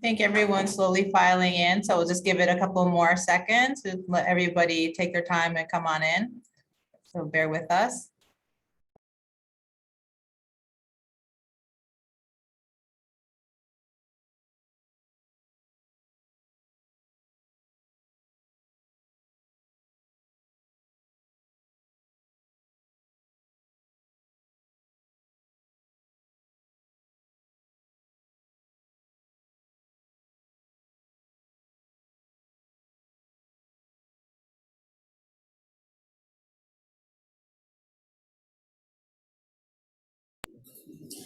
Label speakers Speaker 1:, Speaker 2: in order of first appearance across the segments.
Speaker 1: think everyone's slowly filing in, so we'll just give it a couple more seconds to let everybody take their time and come on in. So bear with us.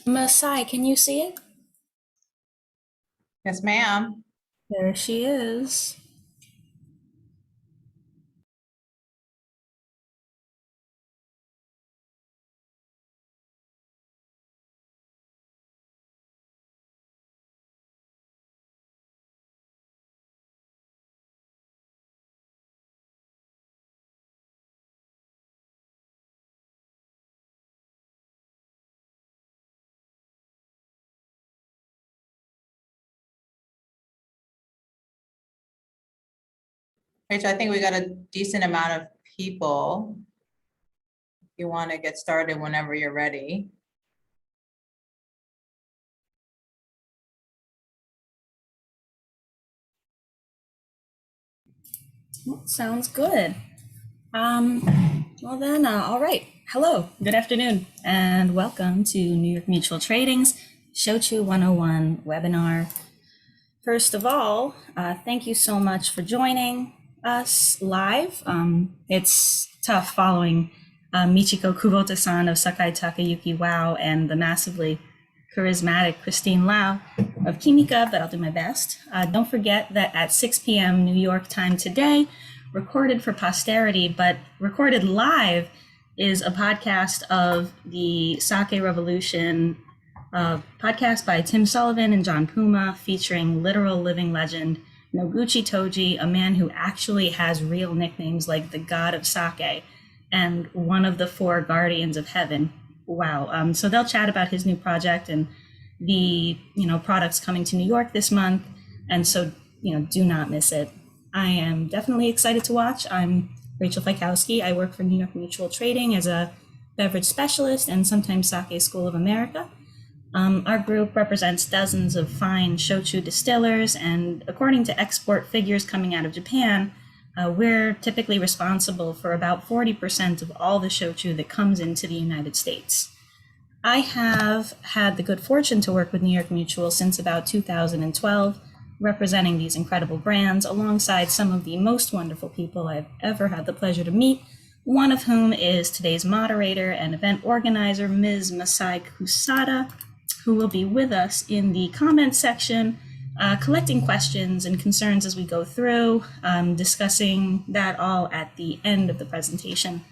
Speaker 2: Masai, can you see it?
Speaker 1: Yes, ma'am.
Speaker 2: There she is.
Speaker 1: Rachel, I think we got a decent amount of people. If you want to get started whenever you're ready.
Speaker 2: Well, sounds good. Well then, all right. Hello, good afternoon, and welcome to New York Mutual Trading's Shochu 101 webinar. First of all, thank you so much for joining us live. It's tough following Michiko Kubota-san of Sakai Takayuki WOW and the massively charismatic Christine Lau of Kimika, but I'll do my best. Don't forget that at 6 p.m. New York time today, recorded for posterity, but recorded live, is a podcast of the Sake Revolution podcast by Tim Sullivan and John Puma, featuring literal living legend Noguchi Toji, a man who actually has real nicknames like the God of Sake and one of the four guardians of heaven. Wow. So they'll chat about his new project and the products coming to New York this month. And so, do not miss it. I am definitely excited to watch. I'm Rachel Fiekowsky. I work for New York Mutual Trading as a beverage specialist and sometimes Sake School of America. Our group represents dozens of fine shochu distillers, and according to export figures coming out of Japan, we're typically responsible for about 40% of all the shochu that comes into the United States. I have had the good fortune to work with New York Mutual since about 2012, representing these incredible brands alongside some of the most wonderful people I've ever had the pleasure to meet, one of whom is today's moderator and event organizer, Ms. Masai Kusada, who will be with us in the comments section, collecting questions and concerns as we go through, discussing that all at the end of the presentation.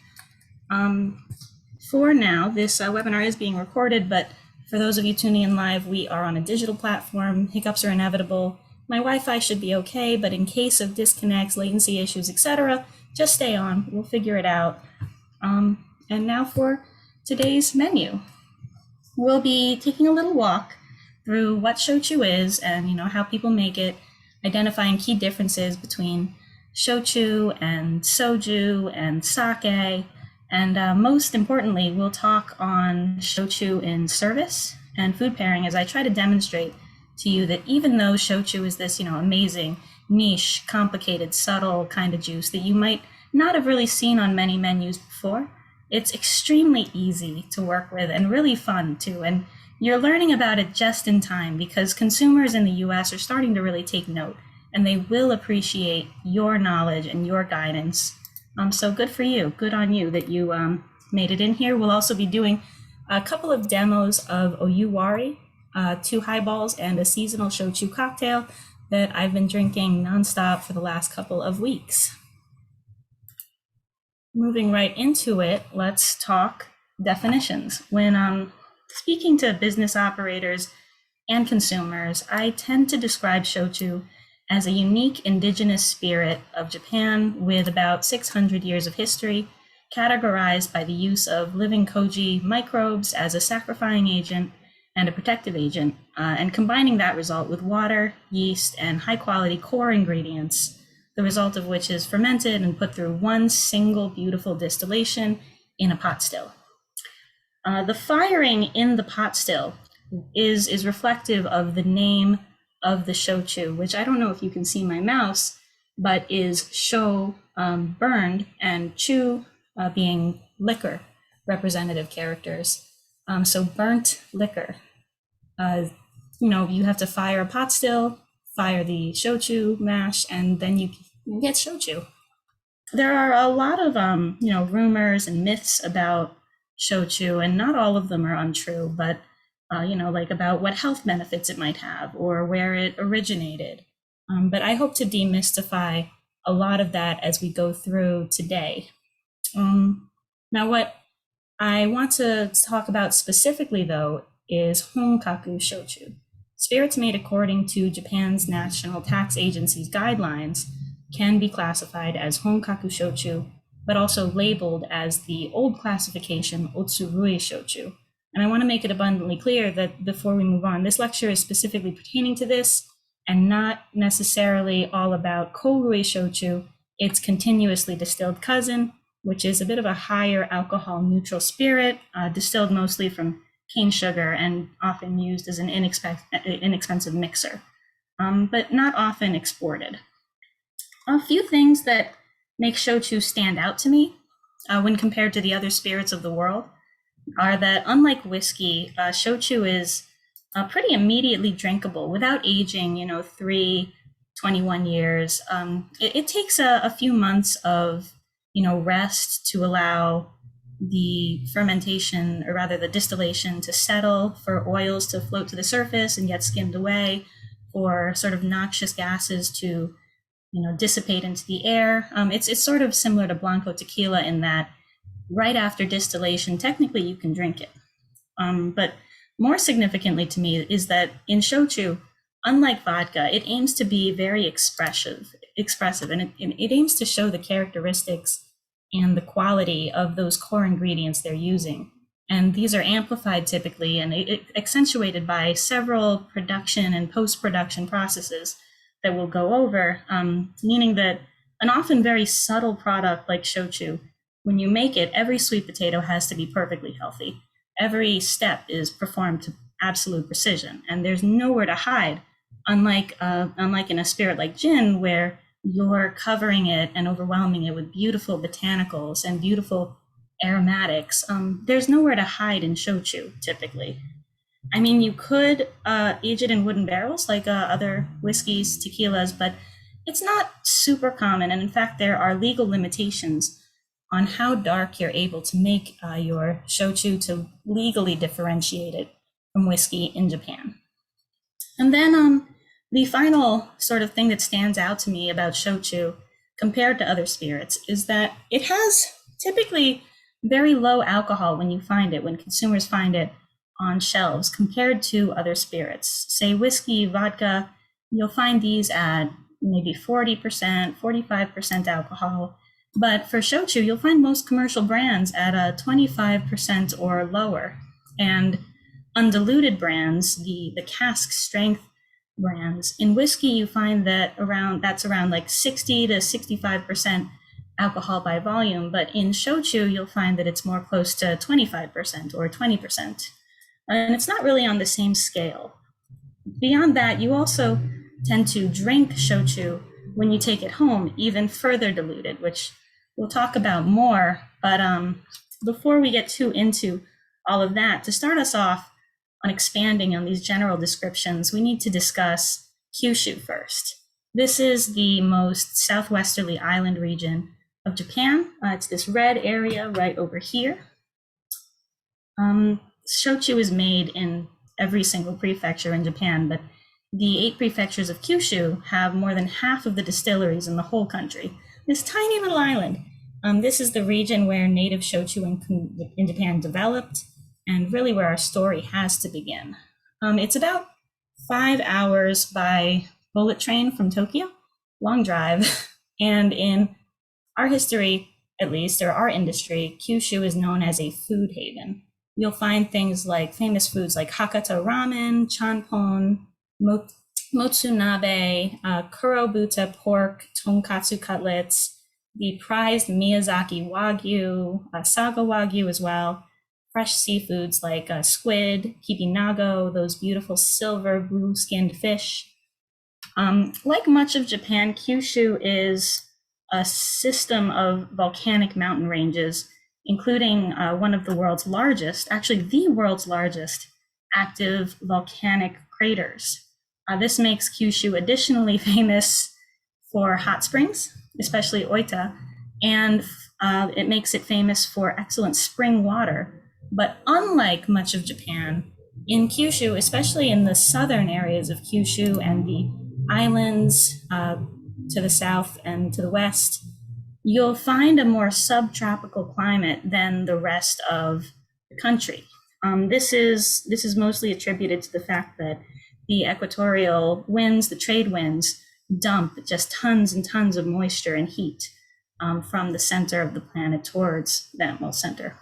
Speaker 2: For now, this webinar is being recorded, but for those of you tuning in live, we are on a digital platform. Hiccups are inevitable. My Wi-Fi should be okay, but in case of disconnects, latency issues, etc., just stay on. We'll figure it out. And now for today's menu. We'll be taking a little walk through what shochu is and how people make it, identifying key differences between shochu and soju and sake, and most importantly, we'll talk on shochu in service and food pairing as I try to demonstrate to you that even though shochu is this amazing, niche, complicated, subtle kind of juice that you might not have really seen on many menus before, it's extremely easy to work with and really fun too. And you're learning about it just in time because consumers in the US are starting to really take note, and they will appreciate your knowledge and your guidance. So good for you. Good on you that you made it in here. We'll also be doing a couple of demos of Oyuwari, 2 highballs and a seasonal shochu cocktail that I've been drinking nonstop for the last couple of weeks. Moving right into it, let's talk definitions. When speaking to business operators and consumers, I tend to describe shochu as a unique indigenous spirit of Japan with about 600 years of history, categorized by the use of living koji microbes as a saccharifying agent and a protective agent, and combining that result with water, yeast, and high-quality core ingredients, the result of which is fermented and put through one single beautiful distillation in a pot still. The firing in the pot still is reflective of the name of the shochu, which I don't know if you can see my mouse, but is sho, burned, and chu being liquor, representative characters. So burnt liquor. You have to fire a pot still, fire the shochu mash, and then you get shochu. There are a lot of rumors and myths about shochu, and not all of them are untrue, but like about what health benefits it might have or where it originated. But I hope to demystify a lot of that as we go through today. Now, what I want to talk about specifically, though, is honkaku shochu. Spirits made according to Japan's National Tax Agency's guidelines can be classified as honkaku shochu, but also labeled as the old classification otsurui shochu. And I want to make it abundantly clear that before we move on, this lecture is specifically pertaining to this and not necessarily all about korui shochu, its continuously distilled cousin, which is a bit of a higher alcohol neutral spirit, distilled mostly from cane sugar and often used as an inexpensive mixer, but not often exported. A few things that make shochu stand out to me when compared to the other spirits of the world are that, unlike whiskey, shochu is pretty immediately drinkable without aging, 21 years. It takes a few months of, rest to allow the fermentation, or rather the distillation, to settle, for oils to float to the surface and get skimmed away, for sort of noxious gases to, dissipate into the air. It's sort of similar to Blanco tequila in that right after distillation, technically you can drink it. But more significantly to me is that in shochu, unlike vodka, it aims to be very expressive, and it aims to show the characteristics and the quality of those core ingredients they're using. And these are amplified typically and accentuated by several production and post-production processes that we'll go over, meaning that an often very subtle product like shochu, when you make it, every sweet potato has to be perfectly healthy. Every step is performed to absolute precision, and there's nowhere to hide, unlike in a spirit like gin, where you're covering it and overwhelming it with beautiful botanicals and beautiful aromatics. There's nowhere to hide in shochu, typically. I mean, you could age it in wooden barrels like other whiskeys, tequilas, but it's not super common. And in fact, there are legal limitations on how dark you're able to make your shochu to legally differentiate it from whiskey in Japan. And then the final sort of thing that stands out to me about shochu compared to other spirits is that it has typically very low alcohol when consumers find it on shelves compared to other spirits. Say whiskey, vodka, you'll find these at maybe 40%, 45% alcohol. But for shochu, you'll find most commercial brands at 25% or lower. And undiluted brands, the cask strength brands, in whiskey, you find that that's around like 60 to 65% alcohol by volume. But in shochu, you'll find that it's more close to 25% or 20%. And it's not really on the same scale. Beyond that, you also tend to drink shochu when you take it home, even further diluted, which we'll talk about more. But before we get too into all of that, to start us off on expanding on these general descriptions, we need to discuss Kyushu first. This is the most southwesterly island region of Japan. It's this red area right over here. Shochu is made in every single prefecture in Japan, but the 8 prefectures of Kyushu have more than half of the distilleries in the whole country. This tiny little island. This is the region where native shochu in Japan developed, and really where our story has to begin. It's about 5 hours by bullet train from Tokyo, long drive. And in our history, at least, or our industry, Kyushu is known as a food haven. you'll find things like famous foods like Hakata ramen, chanpon, motsunabe, kurobuta pork, tonkatsu cutlets, the prized Miyazaki Wagyu, Saga Wagyu as well, fresh seafoods like squid, kibinago, those beautiful silver blue-skinned fish. Like much of Japan, Kyushu is a system of volcanic mountain ranges, including one of the world's largest, actually the world's largest, active volcanic craters. This makes Kyushu additionally famous for hot springs, especially Oita, and it makes it famous for excellent spring water. But unlike much of Japan, in Kyushu, especially in the southern areas of Kyushu and the islands to the south and to the west, you'll find a more subtropical climate than the rest of the country. This is mostly attributed to the fact that the equatorial winds, the trade winds, dump just tons and tons of moisture and heat from the center of the planet towards that center.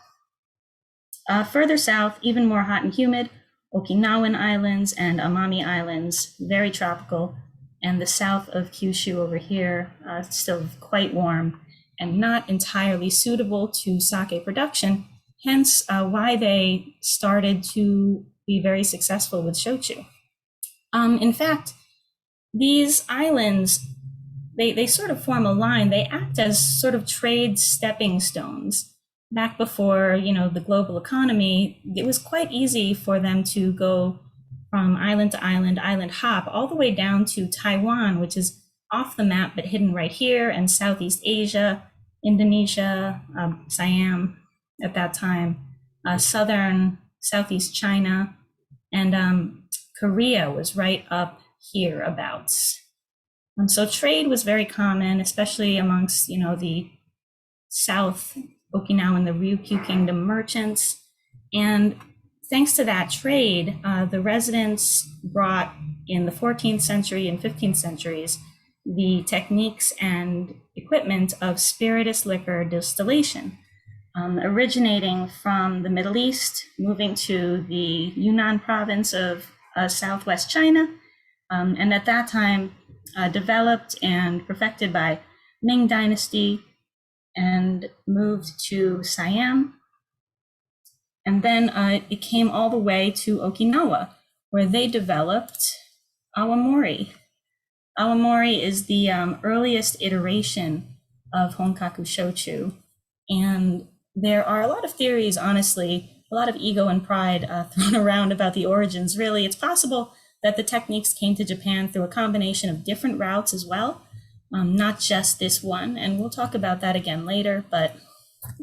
Speaker 2: Further south, even more hot and humid, Okinawan Islands and Amami Islands, very tropical, and the south of Kyushu over here, still quite warm and not entirely suitable to sake production, hence why they started to be very successful with shochu. In fact, these islands, they sort of form a line. They act as sort of trade stepping stones. Back before, the global economy, it was quite easy for them to go from island to island hop, all the way down to Taiwan, which is off the map, but hidden right here, and Southeast Asia, Indonesia, Siam at that time, southern, Southeast China, and Korea was right up hereabouts. And so trade was very common, especially amongst, the South Okinawa and the Ryukyu Kingdom merchants. And thanks to that trade, the residents brought in the 14th century and 15th centuries the techniques and equipment of spirituous liquor distillation, originating from the Middle East, moving to the Yunnan province of southwest China, and at that time developed and perfected by Ming Dynasty, and moved to Siam. And then it came all the way to Okinawa, where they developed Aomori. Aomori is the earliest iteration of Honkaku Shochu. And there are a lot of theories, honestly, a lot of ego and pride thrown around about the origins. Really, it's possible that the techniques came to Japan through a combination of different routes as well, not just this one. And we'll talk about that again later. But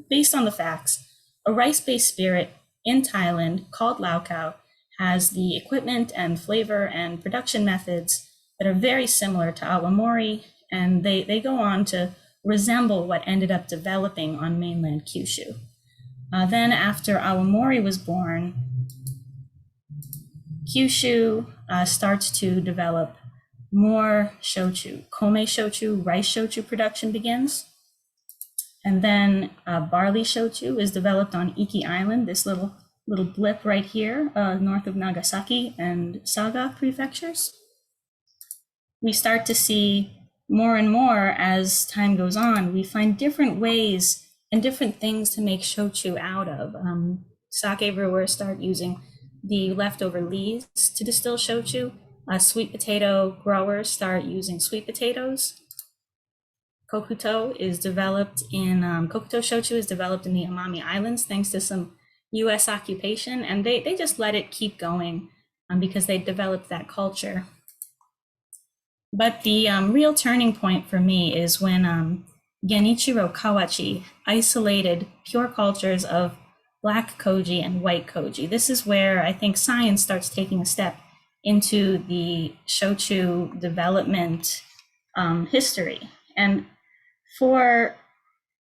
Speaker 2: based on the facts, a rice-based spirit in Thailand called Laokao has the equipment and flavor and production methods that are very similar to Aomori, and they go on to resemble what ended up developing on mainland Kyushu. Then after Aomori was born, Kyushu starts to develop more shochu. Kome shochu, rice shochu production begins. And then barley shochu is developed on Iki Island, this little blip right here, north of Nagasaki and Saga prefectures. We start to see more and more as time goes on. We find different ways and different things to make shochu out of. Sake brewers start using the leftover leaves to distill shochu. Sweet potato growers start using sweet potatoes. Kokuto shochu is developed in the Amami Islands thanks to some US occupation, and they just let it keep going because they developed that culture. But the real turning point for me is when Genichiro Kawachi isolated pure cultures of black koji and white koji. This is where I think science starts taking a step into the shochu development history. And for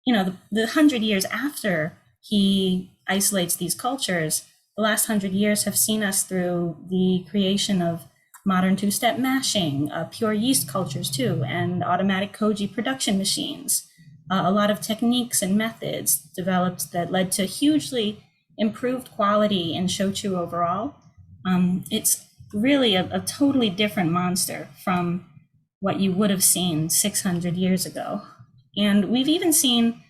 Speaker 2: the 100 years after he isolates these cultures, the last 100 years have seen us through the creation of modern two-step mashing, pure yeast cultures too, and automatic koji production machines. A lot of techniques and methods developed that led to hugely improved quality in shochu overall. It's really a totally different monster from what you would have seen 600 years ago. And we've even seen,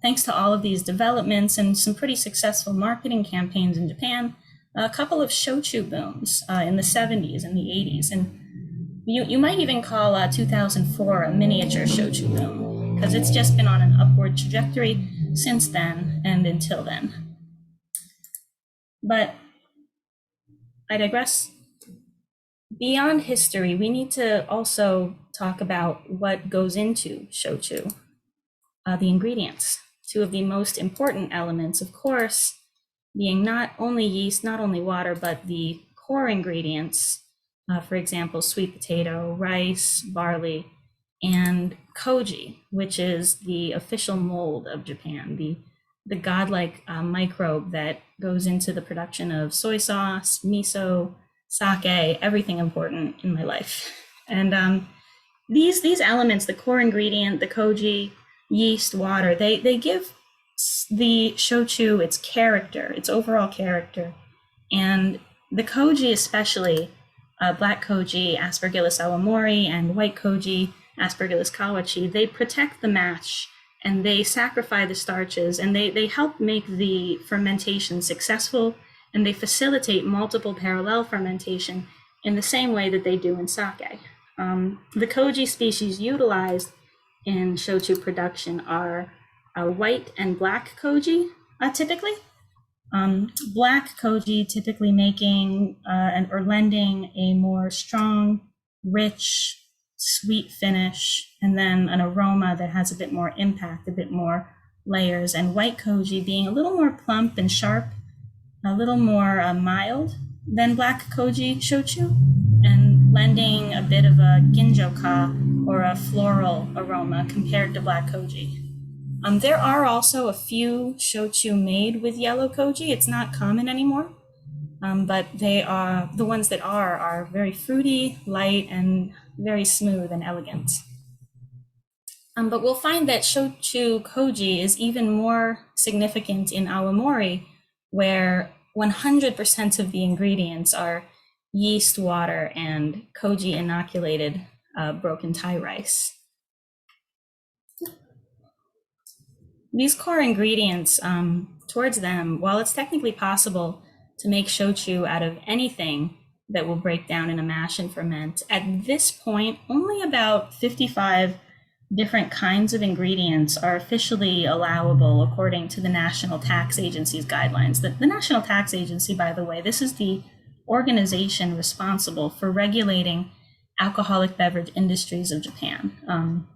Speaker 2: thanks to all of these developments and some pretty successful marketing campaigns in Japan, a couple of shochu booms in the 70s and the 80s. And you might even call 2004 a miniature shochu boom, because it's just been on an upward trajectory since then and until then. But I digress. Beyond history, we need to also talk about what goes into shochu, the ingredients. Two of the most important elements, of course, being not only yeast, not only water, but the core ingredients, for example, sweet potato, rice, barley, and koji, which is the official mold of Japan, the godlike microbe that goes into the production of soy sauce, miso, sake, everything important in my life. And these elements, the core ingredient, the koji, yeast, water, they give the shochu its character, its overall character. And the koji especially, black koji, Aspergillus aomori, and white koji, Aspergillus kawachi, they protect the mash and they saccharify the starches, and they help make the fermentation successful, and they facilitate multiple parallel fermentation in the same way that they do in sake. The Koji species utilized in shochu production are white and black koji, typically. Black koji typically making or lending a more strong, rich, sweet finish, and then an aroma that has a bit more impact, a bit more layers, and white koji being a little more plump and sharp, a little more mild than black koji shochu, and lending a bit of a ginjo-ka or a floral aroma compared to black koji. There are also a few shochu made with yellow koji. It's not common anymore, but they are, the ones that are very fruity, light, and very smooth and elegant. But we'll find that shochu koji is even more significant in Aomori, where 100% of the ingredients are yeast, water, and koji inoculated broken Thai rice. These core ingredients, towards them, while it's technically possible to make shochu out of anything that will break down in a mash and ferment, at this point, only about 55 different kinds of ingredients are officially allowable according to the National Tax Agency's guidelines. The National Tax Agency, by the way, this is the organization responsible for regulating alcoholic beverage industries of Japan,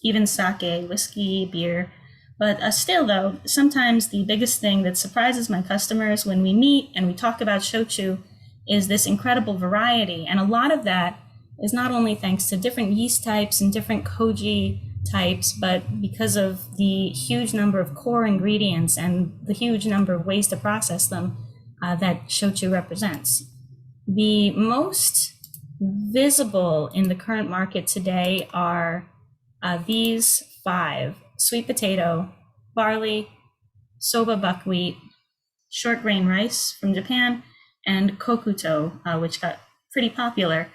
Speaker 2: even sake, whiskey, beer. But still, though, sometimes the biggest thing that surprises my customers when we meet and we talk about shochu is this incredible variety. And a lot of that is not only thanks to different yeast types and different koji types, but because of the huge number of core ingredients and the huge number of ways to process them that shochu represents. The most visible in the current market today are these 5: sweet potato, barley, soba buckwheat, short grain rice from Japan, and kokuto, which got pretty popular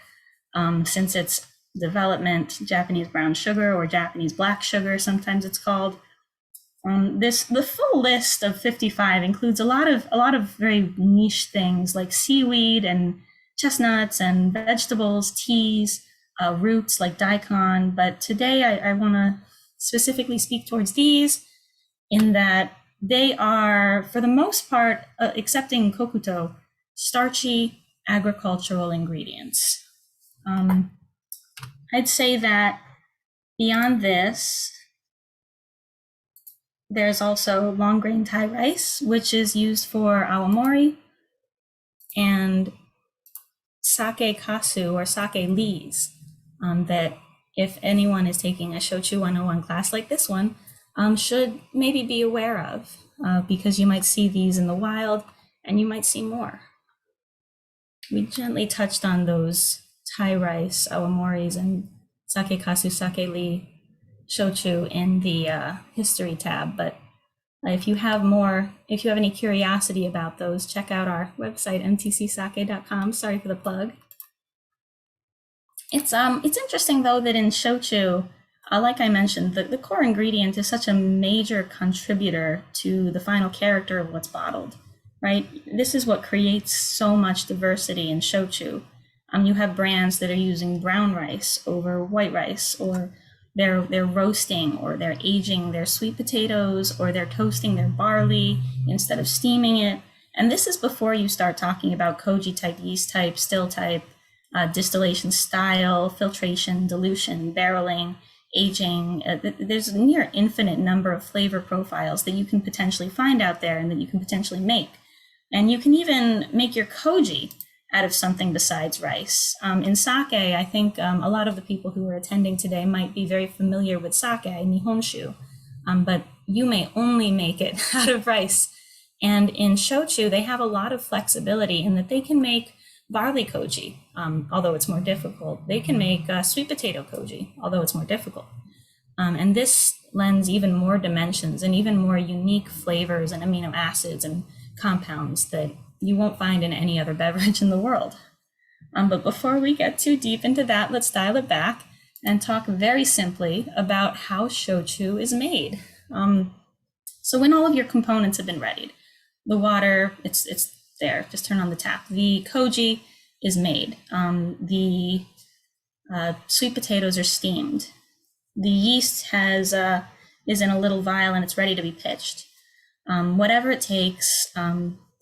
Speaker 2: since its development, Japanese brown sugar or Japanese black sugar, sometimes it's called. The full list of 55 includes a lot of very niche things like seaweed and chestnuts and vegetables, teas, roots like daikon. But today I want to specifically speak towards these, in that they are, for the most part, excepting kokuto, starchy agricultural ingredients. I'd say that beyond this, there's also long grain Thai rice, which is used for aomori, and sake kasu or sake lees, that if anyone is taking a Shochu 101 class like this one, should maybe be aware of, because you might see these in the wild and you might see more. We gently touched on those Thai rice, aomoris, and sake kasu, sake lee, shochu in the history tab, but If you have any curiosity about those, check out our website, mtcsake.com. Sorry for the plug. It's interesting though that in shochu, like I mentioned, the core ingredient is such a major contributor to the final character of what's bottled, right? This is what creates so much diversity in shochu. You have brands that are using brown rice over white rice, or they're roasting or they're aging their sweet potatoes, or they're toasting their barley instead of steaming it. And this is before you start talking about koji type, yeast type, still type, distillation style, filtration, dilution, barreling, aging. There's a near infinite number of flavor profiles that you can potentially find out there and that you can potentially make. And you can even make your koji out of something besides rice. In sake, I think a lot of the people who are attending today might be very familiar with sake, nihonshu, but you may only make it out of rice. And in shochu, they have a lot of flexibility in that they can make barley koji, although it's more difficult. They can make sweet potato koji, although it's more difficult. And this lends even more dimensions and even more unique flavors and amino acids and compounds that you won't find in any other beverage in the world. But before we get too deep into that, let's dial it back and talk very simply about how shochu is made. So when all of your components have been readied, the water, it's there, just turn on the tap. The koji is made. The sweet potatoes are steamed. The yeast is in a little vial and it's ready to be pitched. Whatever it takes,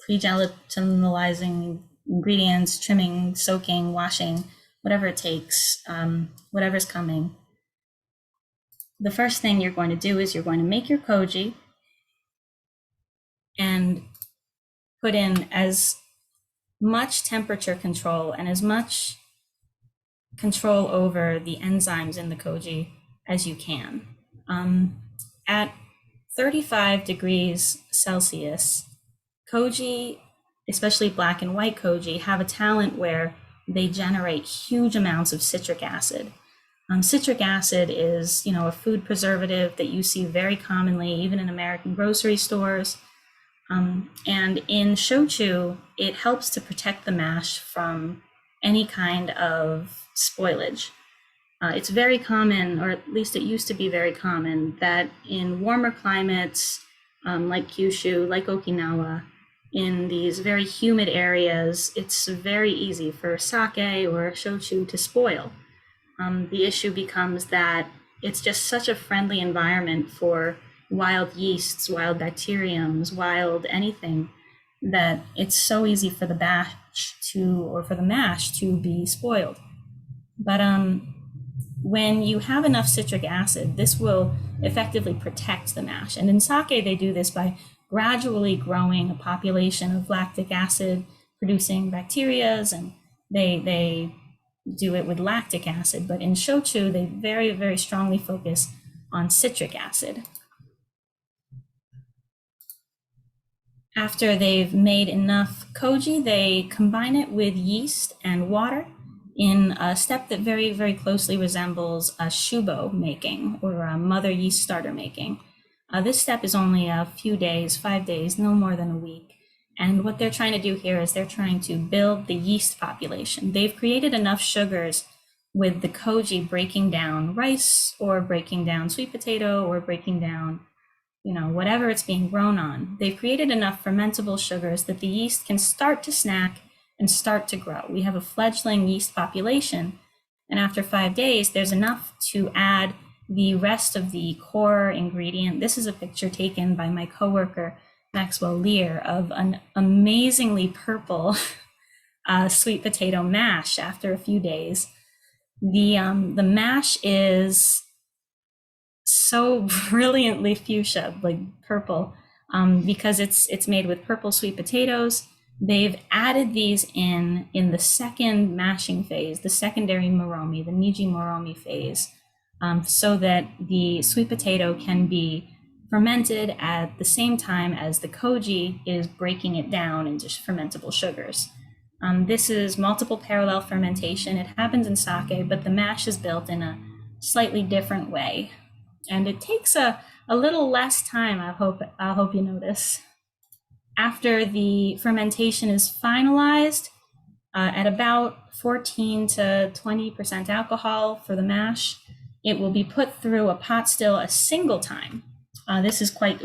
Speaker 2: pre-gelatinizing ingredients, trimming, soaking, washing, whatever it takes, whatever's coming. The first thing you're going to do is you're going to make your koji and put in as much temperature control and as much control over the enzymes in the koji as you can. At 35 degrees Celsius, koji, especially black and white koji, have a talent where they generate huge amounts of citric acid. Citric acid is, a food preservative that you see very commonly, even in American grocery stores. And in shochu, it helps to protect the mash from any kind of spoilage. It's very common, or at least it used to be very common, that in warmer climates, like Kyushu, like Okinawa, in these very humid areas, it's very easy for sake or shochu to spoil. The issue becomes that it's just such a friendly environment for wild yeasts, wild bacteriums, wild anything, that it's so easy for the mash to be spoiled. But when you have enough citric acid, this will effectively protect the mash. And in sake, they do this by gradually growing a population of lactic acid producing bacterias, and they do it with lactic acid. But in shochu, they very, very strongly focus on citric acid. After they've made enough koji, they combine it with yeast and water in a step that very, very closely resembles a shubo making, or a mother yeast starter making. This step is only a few days, 5 days, no more than a week. And what they're trying to do here is they're trying to build the yeast population. They've created enough sugars with the koji breaking down rice, or breaking down sweet potato, or breaking down whatever it's being grown on. They've created enough fermentable sugars that the yeast can start to snack and start to grow. We have a fledgling yeast population, and after 5 days, there's enough to add the rest of the core ingredient. This is a picture taken by my coworker, Maxwell Lear, of an amazingly purple sweet potato mash after a few days. The mash is so brilliantly fuchsia, like purple, because it's made with purple sweet potatoes. They've added these in the second mashing phase, the secondary moromi, the niji moromi phase, so that the sweet potato can be fermented at the same time as the koji is breaking it down into fermentable sugars. This is multiple parallel fermentation. It happens in sake, but the mash is built in a slightly different way. And it takes a a little less time, I hope you notice. After the fermentation is finalized, at about 14 to 20% alcohol for the mash, it will be put through a pot still a single time. This is quite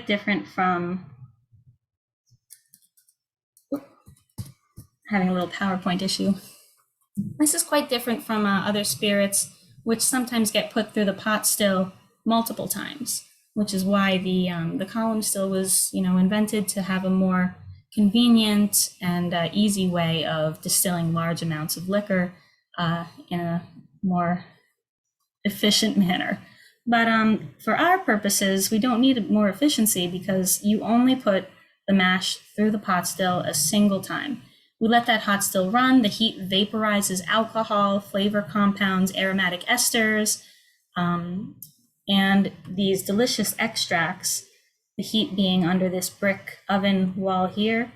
Speaker 2: different from, having a little PowerPoint issue. This is quite different from other spirits, which sometimes get put through the pot still multiple times, which is why the column still was, invented to have a more convenient and easy way of distilling large amounts of liquor in a more efficient manner. But for our purposes, we don't need more efficiency because you only put the mash through the pot still a single time. We let that hot still run. The heat vaporizes alcohol, flavor compounds, aromatic esters, and these delicious extracts, the heat being under this brick oven wall here,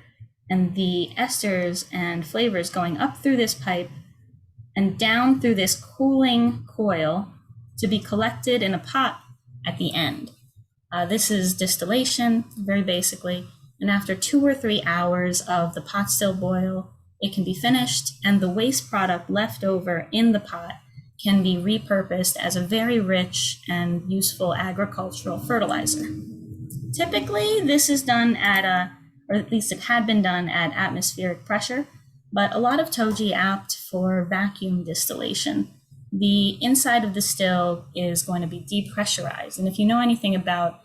Speaker 2: and the esters and flavors going up through this pipe and down through this cooling coil to be collected in a pot at the end. This is distillation, very basically. And after 2 or 3 hours of the pot still boil, it can be finished, and the waste product left over in the pot can be repurposed as a very rich and useful agricultural fertilizer. Typically, this is done at or at least it had been done at atmospheric pressure, but a lot of toji opt for vacuum distillation. The inside of the still is going to be depressurized. And if you know anything about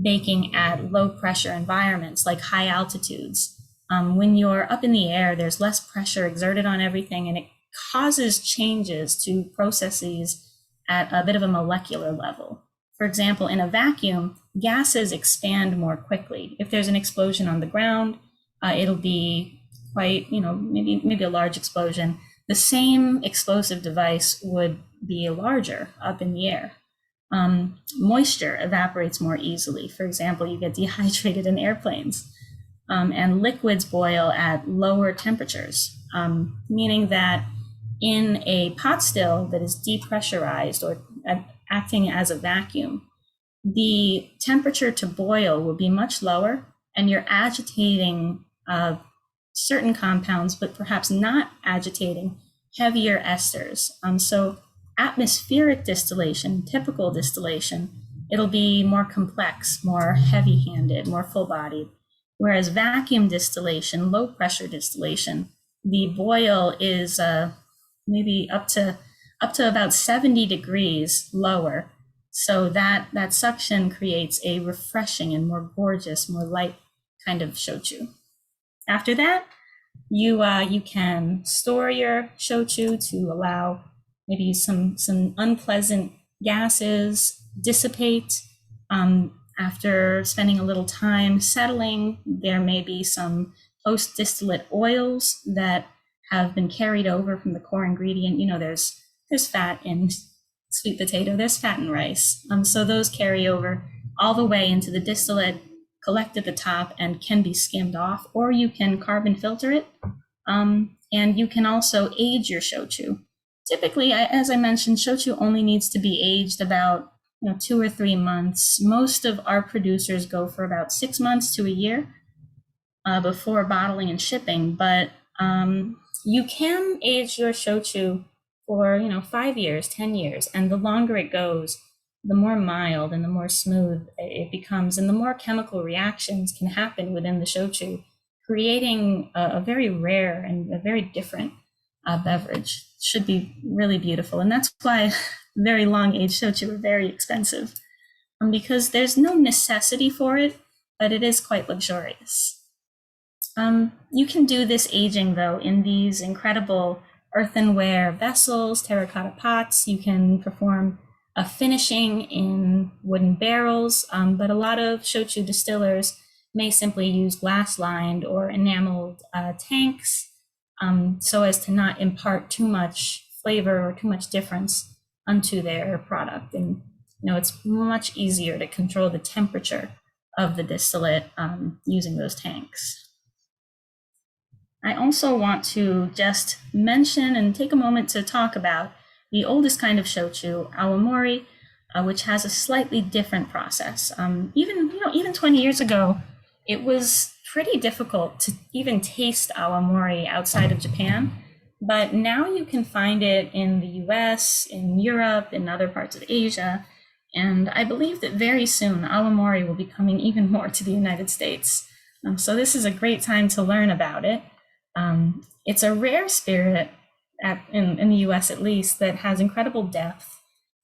Speaker 2: baking at low pressure environments like high altitudes, when you're up in the air, there's less pressure exerted on everything, and it causes changes to processes at a bit of a molecular level. For example, in a vacuum, gases expand more quickly. If there's an explosion on the ground, it'll be quite, maybe a large explosion. The same explosive device would be larger up in the air. Moisture evaporates more easily. For example, you get dehydrated in airplanes. And liquids boil at lower temperatures, meaning that in a pot still that is depressurized or acting as a vacuum, the temperature to boil will be much lower, and you're agitating certain compounds, but perhaps not agitating heavier esters. So atmospheric distillation, typical distillation, it'll be more complex, more heavy-handed, more full-bodied. Whereas vacuum distillation, low pressure distillation, the boil is maybe up to about 70 degrees lower. So that suction creates a refreshing and more gorgeous, more light kind of shochu. After that, you can store your shochu to allow maybe some unpleasant gases dissipate. After spending a little time settling, there may be some post-distillate oils that have been carried over from the core ingredient. There's fat in sweet potato, there's fat in rice. So those carry over all the way into the distillate, collect at the top, and can be skimmed off, or you can carbon filter it. And you can also age your shochu. Typically, as I mentioned, shochu only needs to be aged about 2 or 3 months. Most of our producers go for about 6 months to a year before bottling and shipping, but you can age your shochu for 5 years, 10 years, and the longer it goes, the more mild and the more smooth it becomes, and the more chemical reactions can happen within the shochu, creating a very rare and a very different beverage. Should be really beautiful, and that's why very long aged shochu are very expensive, because there's no necessity for it, but it is quite luxurious. You can do this aging though in these incredible earthenware vessels, terracotta pots. You can perform a finishing in wooden barrels, but a lot of shochu distillers may simply use glass-lined or enameled tanks, so as to not impart too much flavor or too much difference onto their product. And it's much easier to control the temperature of the distillate using those tanks. I also want to just mention and take a moment to talk about the oldest kind of shochu, Aomori. which has a slightly different process. Even 20 years ago, it was pretty difficult to even taste awamori outside of Japan. But now you can find it in the US, in Europe, in other parts of Asia. And I believe that very soon awamori will be coming even more to the United States. So this is a great time to learn about it. It's a rare spirit in the US at least that has incredible depth,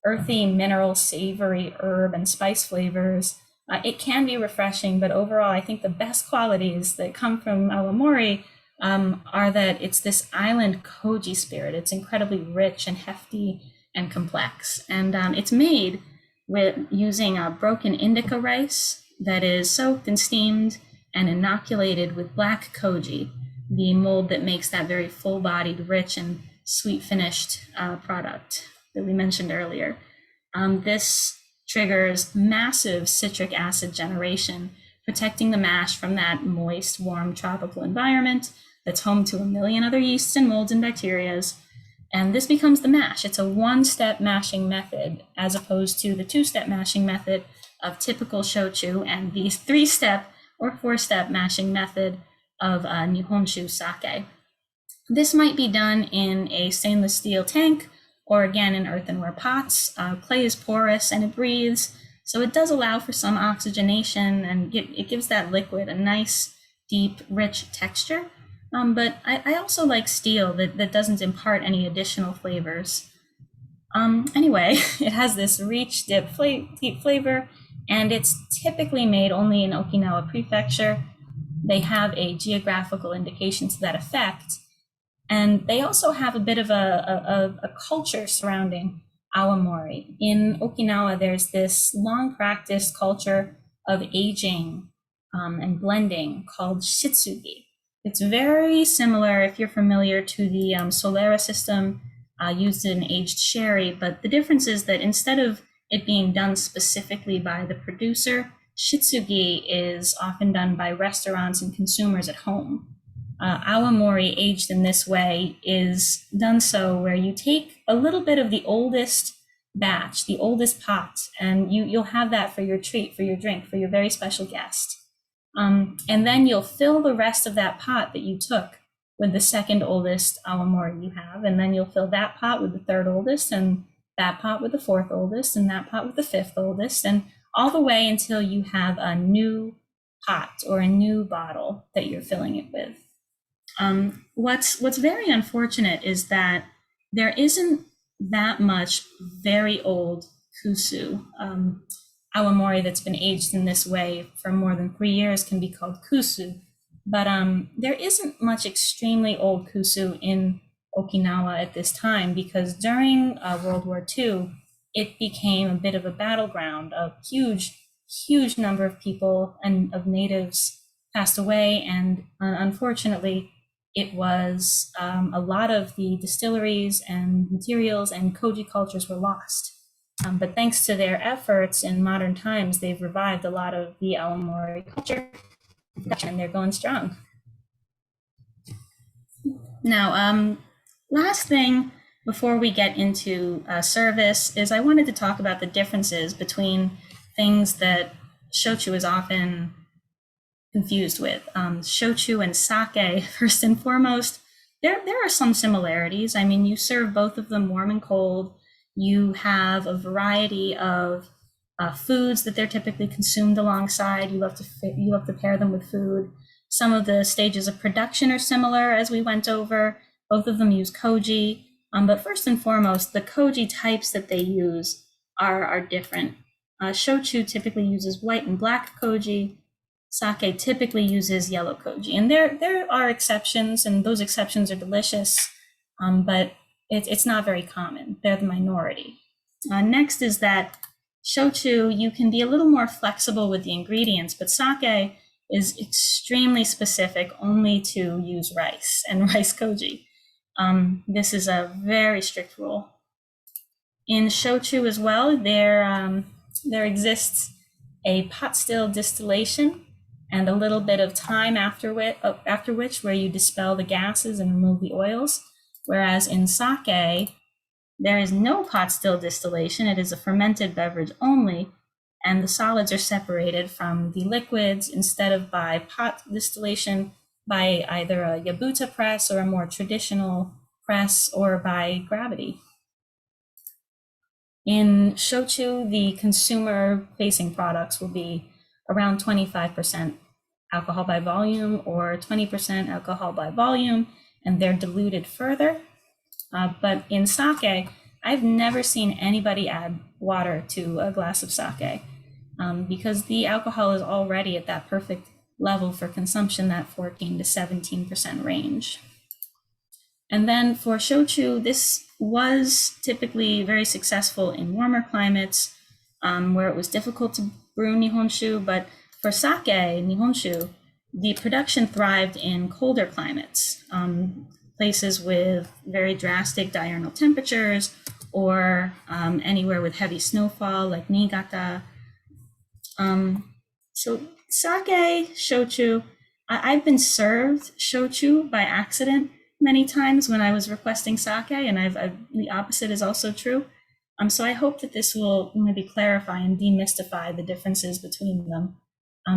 Speaker 2: earthy, mineral, savory, herb, and spice flavors. It can be refreshing, but overall, I think the best qualities that come from awamori are that it's this island Koji spirit. It's incredibly rich and hefty and complex. And it's made with using broken indica rice that is soaked and steamed and inoculated with black Koji, the mold that makes that very full-bodied, rich and sweet finished product that we mentioned earlier. This triggers massive citric acid generation, protecting the mash from that moist, warm, tropical environment that's home to a million other yeasts and molds and bacterias. And this becomes the mash. It's a one-step mashing method, as opposed to the two-step mashing method of typical shochu and the three-step or four-step mashing method of Nihonshu sake. This might be done in a stainless steel tank or again in earthenware pots. Clay is porous and it breathes, so it does allow for some oxygenation and it gives that liquid a nice, deep, rich texture. But I also like steel that doesn't impart any additional flavors. Anyway, it has this rich, deep flavor, and it's typically made only in Okinawa Prefecture. They have a geographical indication to that effect. And they also have a bit of a culture surrounding awamori. In Okinawa, there's this long practiced culture of aging and blending called Shitsugi. It's very similar, if you're familiar, to the Solera system used in aged sherry, but the difference is that instead of it being done specifically by the producer, Shitsugi is often done by restaurants and consumers at home. Awamori aged in this way is done so where you take a little bit of the oldest batch, the oldest pot, and you'll have that for your treat, for your drink, for your very special guest. And then you'll fill the rest of that pot that you took with the second oldest awamori you have, and then you'll fill that pot with the third oldest, and that pot with the fourth oldest, and that pot with the fifth oldest, and all the way until you have a new pot or a new bottle that you're filling it with. What's very unfortunate is that there isn't that much very old kusu. Awamori that's been aged in this way for more than 3 years can be called kusu, but there isn't much extremely old kusu in Okinawa at this time, because during World War II, it became a bit of a battleground. A huge number of people and of natives passed away, and unfortunately, it was a lot of the distilleries and materials and Koji cultures were lost. But thanks to their efforts in modern times, they've revived a lot of the awamori culture, and they're going strong. Now, last thing before we get into service is I wanted to talk about the differences between things that shochu is often confused with. Shochu and sake, first and foremost, there are some similarities. I mean, you serve both of them warm and cold. You have a variety of foods that they're typically consumed alongside. You love to pair them with food. Some of the stages of production are similar, as we went over. Both of them use Koji, but first and foremost, the Koji types that they use are different. Shochu typically uses white and black Koji. Sake typically uses yellow Koji, and there are exceptions, and those exceptions are delicious, but it's not very common. They're the minority. Next is that shochu, you can be a little more flexible with the ingredients, but sake is extremely specific only to use rice and rice Koji. This is a very strict rule. In shochu as well, there exists a pot still distillation and a little bit of time after which where you dispel the gases and remove the oils. Whereas in sake, there is no pot still distillation. It is a fermented beverage only, and the solids are separated from the liquids instead of by pot distillation by either a yabuta press or a more traditional press or by gravity. In shochu, the consumer-facing products will be around 25% alcohol by volume or 20% alcohol by volume, and they're diluted further. But in sake, I've never seen anybody add water to a glass of sake because the alcohol is already at that perfect level for consumption, that 14 to 17% range. And then for shochu, this was typically very successful in warmer climates where it was difficult to brew nihonshu, but for sake, nihonshu, the production thrived in colder climates, places with very drastic diurnal temperatures or anywhere with heavy snowfall like Niigata. So sake, shochu, I've been served shochu by accident many times when I was requesting sake, and the opposite is also true. So I hope that this will maybe clarify and demystify the differences between them.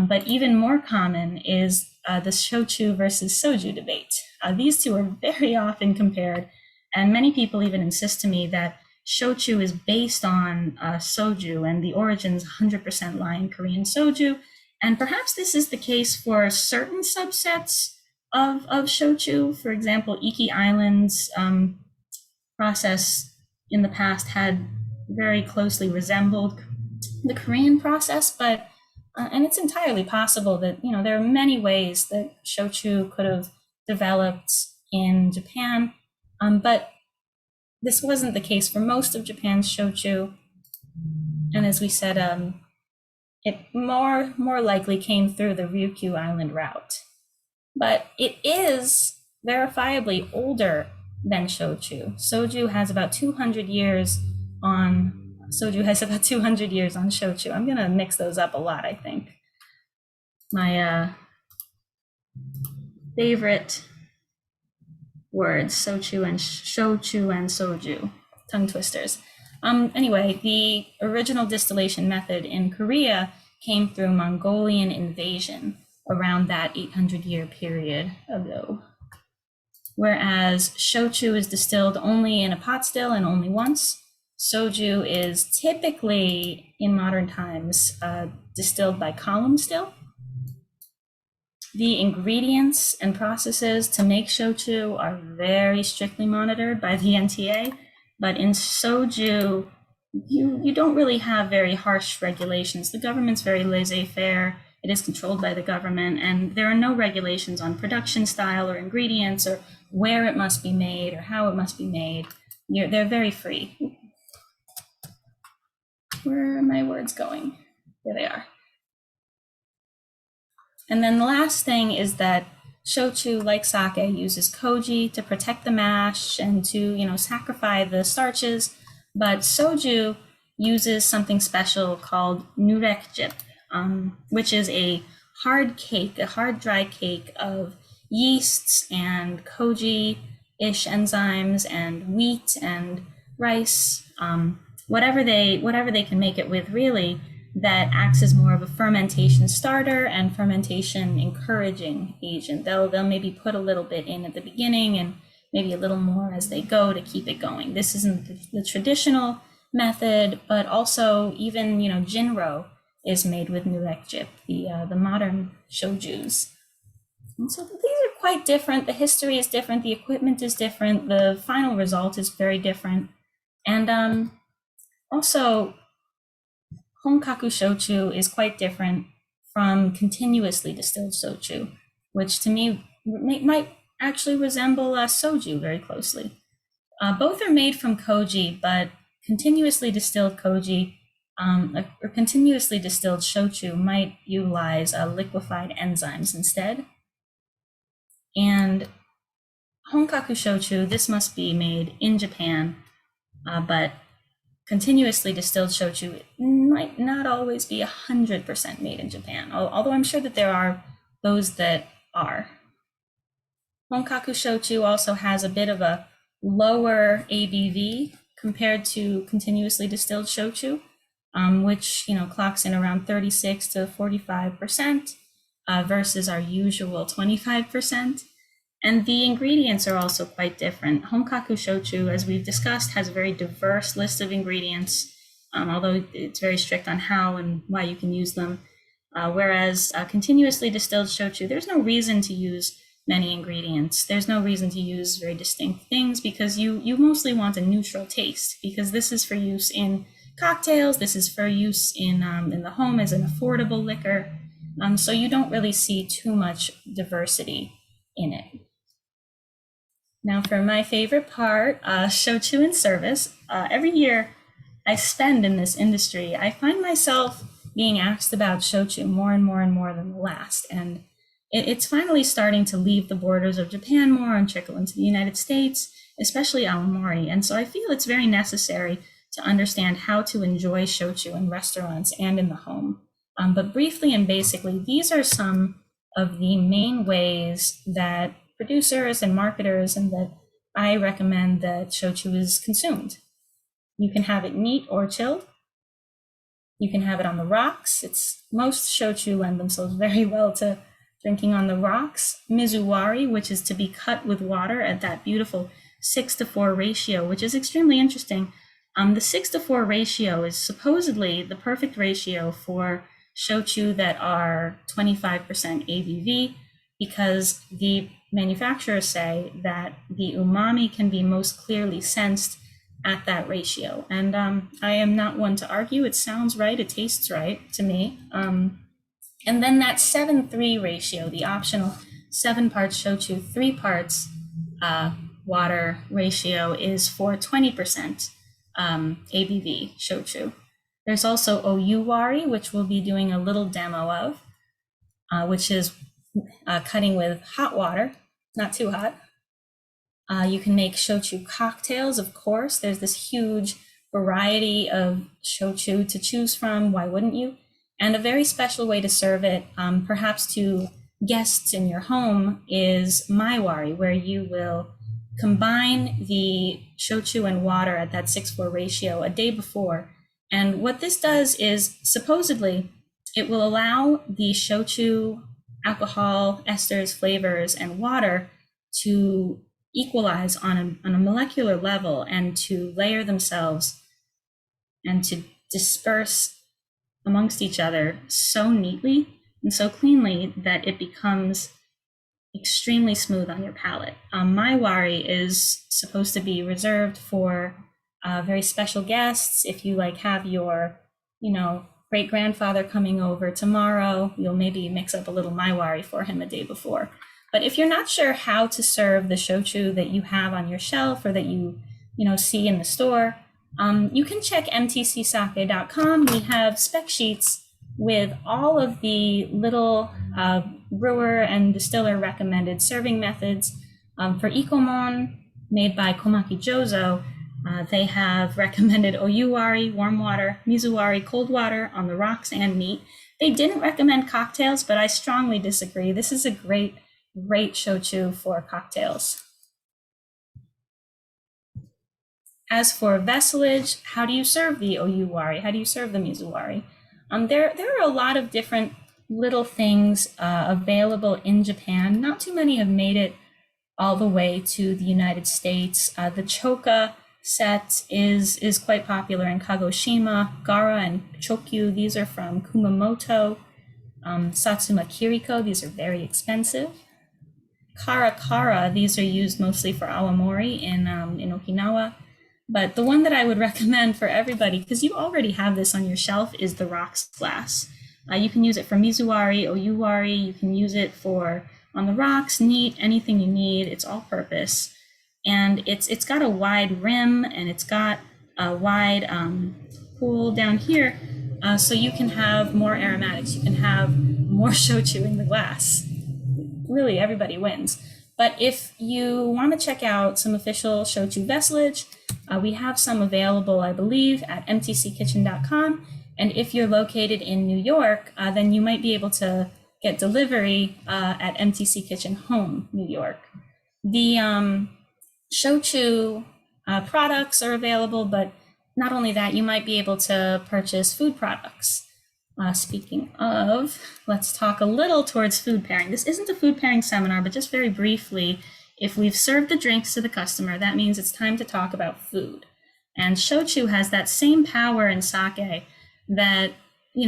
Speaker 2: But even more common is the shochu versus soju debate. These two are very often compared, and many people even insist to me that shochu is based on soju and the origins 100% lie in Korean soju. And perhaps this is the case for certain subsets of shochu. For example, Iki Island's process in the past had very closely resembled the Korean process, but and it's entirely possible that there are many ways that shochu could have developed in Japan, but this wasn't the case for most of Japan's shochu. And as we said, it more likely came through the Ryukyu Island route. But it is verifiably older than shochu. Soju has about 200 years on shochu. I'm gonna mix those up a lot, I think. My favorite words, shochu and soju, tongue twisters. Anyway, the original distillation method in Korea came through Mongolian invasion around that 800-year period ago. Whereas shochu is distilled only in a pot still and only once, soju is typically, in modern times, distilled by column still. The ingredients and processes to make shochu are very strictly monitored by the NTA, but in soju, you don't really have very harsh regulations. The government's very laissez-faire. It is controlled by the government, and there are no regulations on production style or ingredients or where it must be made or how it must be made. They're very free. Where are my words going? There they are. And then the last thing is that shochu, like sake, uses koji to protect the mash and to, sacrifice the starches, but soju uses something special called nurekjip, which is a hard dry cake of yeasts and koji-ish enzymes and wheat and rice, whatever they can make it with, really, that acts as more of a fermentation starter and fermentation encouraging agent. They'll maybe put a little bit in at the beginning and maybe a little more as they go to keep it going. This isn't the traditional method, but also even jinro is made with nurekjip, the modern shojus. And so these are quite different. The history is different. The equipment is different. The final result is very different. And also, honkaku shochu is quite different from continuously distilled shochu, which to me might actually resemble soju very closely. Both are made from koji, but continuously distilled koji or continuously distilled shochu might utilize liquefied enzymes instead. And honkaku shochu, this must be made in Japan, but continuously distilled shochu might not always be 100% made in Japan, although I'm sure that there are those that are. Honkaku shochu also has a bit of a lower ABV compared to continuously distilled shochu, which clocks in around 36 to 45% versus our usual 25%. And the ingredients are also quite different. Honkaku shochu, as we've discussed, has a very diverse list of ingredients, although it's very strict on how and why you can use them. Whereas continuously distilled shochu, there's no reason to use many ingredients. There's no reason to use very distinct things because you mostly want a neutral taste, because this is for use in cocktails, this is for use in the home as an affordable liquor. So you don't really see too much diversity in it. Now for my favorite part, shochu in service. Every year I spend in this industry, I find myself being asked about shochu more and more and more than the last. And it's finally starting to leave the borders of Japan more and trickle into the United States, especially Aomori. And so I feel it's very necessary to understand how to enjoy shochu in restaurants and in the home. But briefly and basically, these are some of the main ways that producers and marketers and that I recommend that shochu is consumed. You can have it neat or chilled. You can have it on the rocks. Most shochu lend themselves very well to drinking on the rocks. Mizuwari, which is to be cut with water at that beautiful 6:4 ratio, which is extremely interesting. The 6:4 ratio is supposedly the perfect ratio for shochu that are 25% ABV, because the manufacturers say that the umami can be most clearly sensed at that ratio. And I am not one to argue. It sounds right. It tastes right to me. And then that 7:3 ratio, the optional 7 parts shochu, 3 parts water ratio, is for 20% ABV shochu. There's also Oyuwari, which we'll be doing a little demo of, which is cutting with hot water, not too hot. You can make shochu cocktails, of course. There's this huge variety of shochu to choose from. Why wouldn't you? And a very special way to serve it, perhaps to guests in your home, is maiwari, where you will combine the shochu and water at that 6:4 ratio a day before. And what this does is, supposedly, it will allow the shochu, alcohol, esters, flavors, and water to equalize on a molecular level and to layer themselves and to disperse amongst each other so neatly and so cleanly that it becomes extremely smooth on your palate. Maiwari is supposed to be reserved for very special guests. If you have your, great grandfather coming over tomorrow, you'll maybe mix up a little maiwari for him a day before. But if you're not sure how to serve the shochu that you have on your shelf or that you see in the store, you can check mtcsake.com. We have spec sheets with all of the little brewer and distiller recommended serving methods. For ikomon, made by Komaki Jozo, they have recommended oyuwari, warm water, mizuwari, cold water, on the rocks and neat. They didn't recommend cocktails, but I strongly disagree. This is a great shochu for cocktails. As for vesselage, how do you serve the oyuwari? How do you serve the mizuwari? There are a lot of different little things available in Japan. Not too many have made it all the way to the United States. The choka set is quite popular in Kagoshima. Gara and chokyu, these are from Kumamoto. Satsuma kiriko, these are very expensive. Kara, these are used mostly for awamori in Okinawa. But the one that I would recommend for everybody, because you already have this on your shelf, is the rocks glass. You can use it for mizuwari, oyuwari. You can use it for on the rocks, neat, anything you need. It's all purpose. And it's got a wide rim, and it's got a wide pool down here, so you can have more aromatics. You can have more shochu in the glass. Really, everybody wins. But if you want to check out some official shochu vesselage, we have some available, I believe, at mtckitchen.com. And if you're located in New York, then you might be able to get delivery at MTC Kitchen Home, New York. The shochu products are available, but not only that, you might be able to purchase food products. Speaking of, let's talk a little towards food pairing. This isn't a food pairing seminar, but just very briefly, if we've served the drinks to the customer, that means it's time to talk about food. And shochu has that same power in sake that,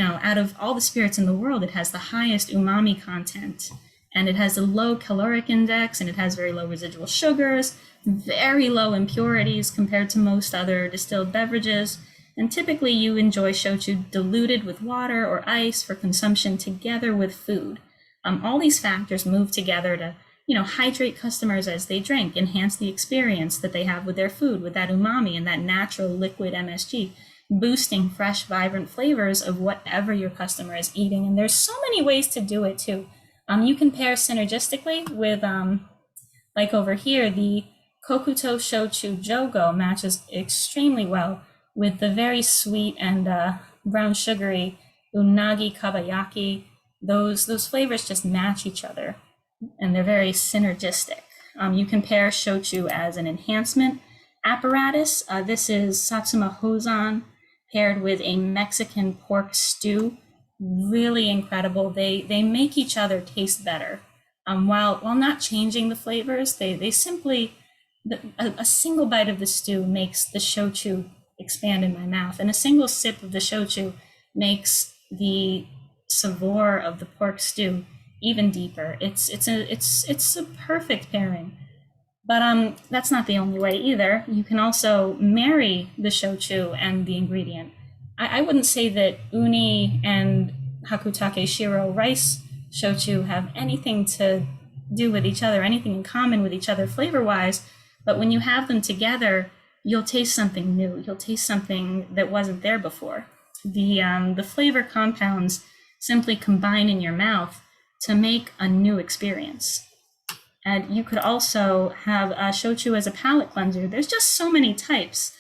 Speaker 2: out of all the spirits in the world, it has the highest umami content, and it has a low caloric index, and it has very low residual sugars, very low impurities compared to most other distilled beverages. And typically you enjoy shochu diluted with water or ice for consumption together with food. All these factors move together to, hydrate customers as they drink, enhance the experience that they have with their food, with that umami and that natural liquid MSG, boosting fresh, vibrant flavors of whatever your customer is eating. And there's so many ways to do it too. You can pair synergistically with, like over here, the Kokuto Shochu Jogo matches extremely well with the very sweet and brown sugary unagi kabayaki. Those flavors just match each other, and they're very synergistic. You can pair shochu as an enhancement apparatus. This is Satsuma Hozan paired with a Mexican pork stew. Really incredible. They make each other taste better. While not changing the flavors, they simply, a single bite of the stew makes the shochu expand in my mouth, and a single sip of the shochu makes the savor of the pork stew even deeper. It's a perfect pairing. But that's not the only way either. You can also marry the shochu and the ingredient. I wouldn't say that uni and Hakutake Shiro rice shochu have anything to do with each other, anything in common with each other flavor-wise, but when you have them together, you'll taste something new. You'll taste something that wasn't there before. The flavor compounds simply combine in your mouth to make a new experience. And you could also have shochu as a palate cleanser. There's just so many types.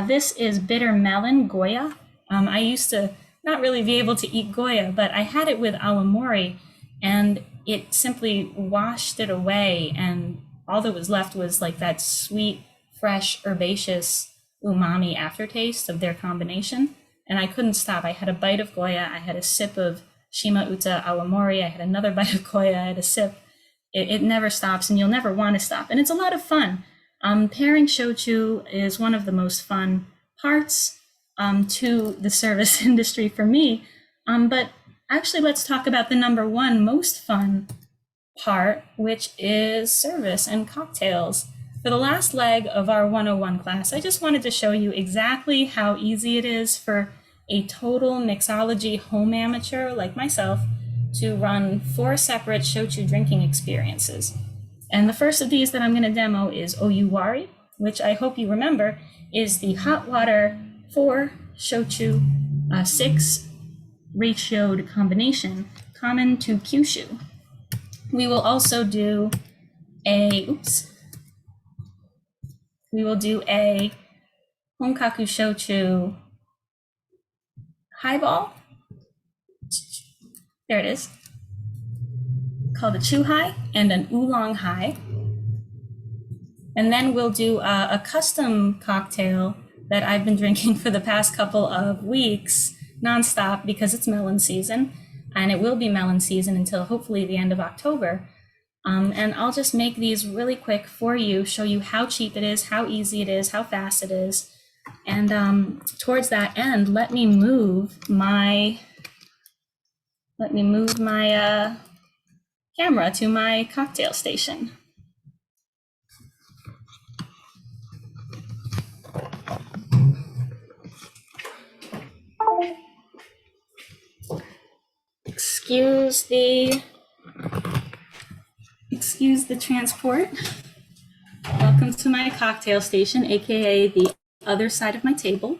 Speaker 2: This is bitter melon Goya. I used to not really be able to eat Goya, but I had it with Aomori, and it simply washed it away, and all that was left was like that sweet, fresh, herbaceous umami aftertaste of their combination. And I couldn't stop. I had a bite of Goya, I had a sip of Shima Uta Aomori, I had another bite of Goya, I had a sip. It never stops, and you'll never want to stop. And it's a lot of fun. Pairing shochu is one of the most fun parts to the service industry for me. But actually, let's talk about the number one most fun part, which is service and cocktails. For the last leg of our 101 class, I just wanted to show you exactly how easy it is for a total mixology home amateur like myself to run 4 separate shochu drinking experiences. And the first of these that I'm going to demo is Oyuwari, which I hope you remember is the hot water 4 shochu 6 ratioed combination common to Kyushu. We will also do a Honkaku shochu highball. There it is, called a Chuhai, and an Oolong Hai. And then we'll do a custom cocktail that I've been drinking for the past couple of weeks nonstop because it's melon season, and it will be melon season until hopefully the end of October. And I'll just make these really quick for you, show you how cheap it is, how easy it is, how fast it is. And towards that end, let me move my camera to my cocktail station. Excuse the transport. Welcome to my cocktail station, aka the other side of my table,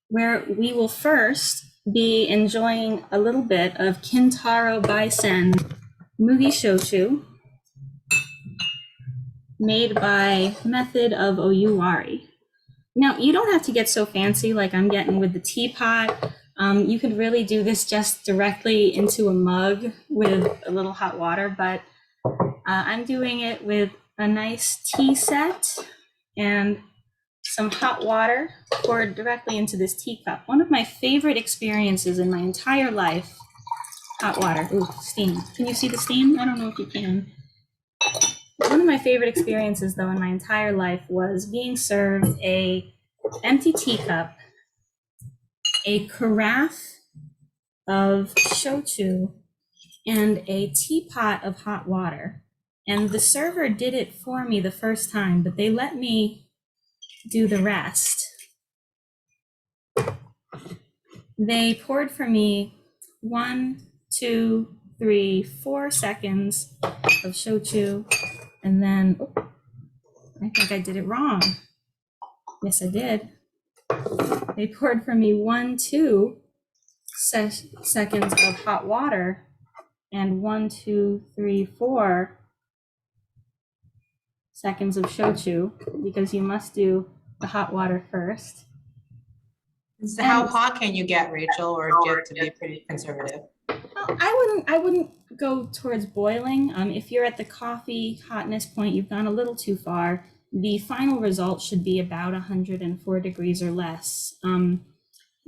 Speaker 2: where we will first be enjoying a little bit of Kintaro Baisen Mugi Shochu, made by method of Oyuwari. Now, you don't have to get so fancy like I'm getting with the teapot. You could really do this just directly into a mug with a little hot water, but I'm doing it with a nice tea set and some hot water poured directly into this teacup. One of my favorite experiences in my entire life. Hot water. Ooh, steam. Can you see the steam? I don't know if you can. One of my favorite experiences, though, in my entire life was being served a empty teacup, a carafe of shochu, and a teapot of hot water. And the server did it for me the first time, but they let me do the rest. They poured for me 1, 2, 3, 4 seconds of shochu, and then, oh, I think I did it wrong. Yes, I did. They poured for me 1, 2 seconds of hot water, and 1, 2, 3, 4 seconds of shochu, because you must do the hot water first.
Speaker 1: So how hot can you get, Rachel, or do you have to be pretty conservative?
Speaker 2: I wouldn't go towards boiling. If you're at the coffee hotness point, you've gone a little too far. The final result should be about 104 degrees or less.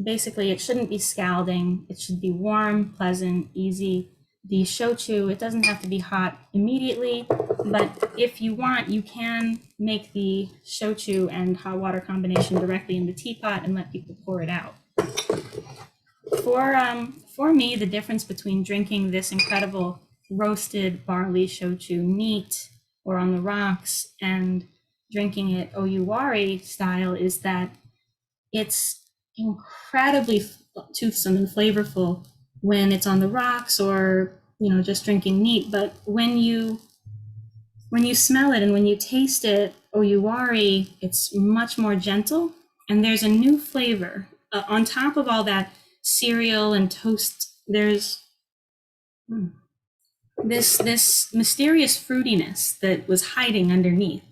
Speaker 2: Basically, it shouldn't be scalding. It should be warm, pleasant, easy. The shochu, it doesn't have to be hot immediately, but if you want, you can make the shochu and hot water combination directly in the teapot and let people pour it out. For me, the difference between drinking this incredible roasted barley shochu neat or on the rocks and drinking it oyuwari style is that it's incredibly toothsome and flavorful when it's on the rocks or, you know, just drinking neat. But when you smell it and when you taste it, oyuwari, it's much more gentle, and there's a new flavor. On top of all that cereal and toast, there's this mysterious fruitiness that was hiding underneath.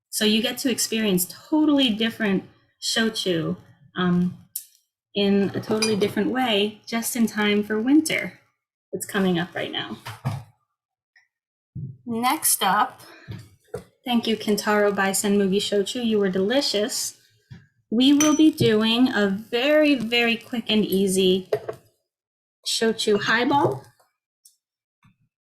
Speaker 2: So you get to experience totally different shochu in a totally different way, just in time for winter that's coming up right now. Next up, thank you, Kentaro by Senmugi Shochu. You were delicious. We will be doing a very, very quick and easy shochu highball.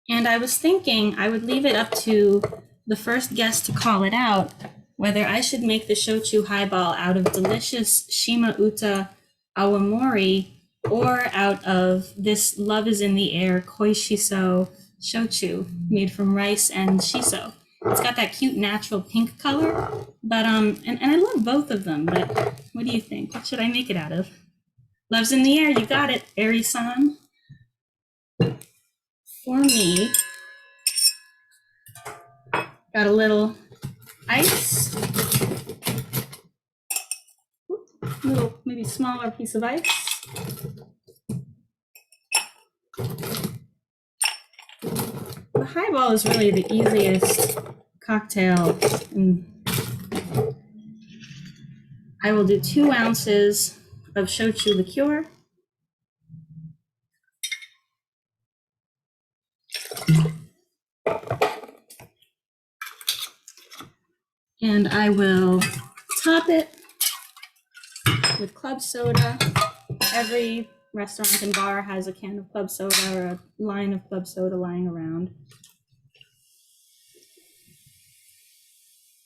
Speaker 2: And I was thinking I would leave it up to the first guest to call it out, whether I should make the shochu highball out of delicious Shima Uta Aomori or out of this Love is in the Air Koi Shiso shochu made from rice and shiso. It's got that cute natural pink color, but and I love both of them, but what do you think? What should I make it out of? Love's in the Air, you got it, Ari-san. For me, got a little ice, little maybe smaller piece of ice. The highball is really the easiest cocktail. I will do 2 ounces of shochu liqueur. And I will top it with club soda. Every restaurant and bar has a can of club soda or a line of club soda lying around.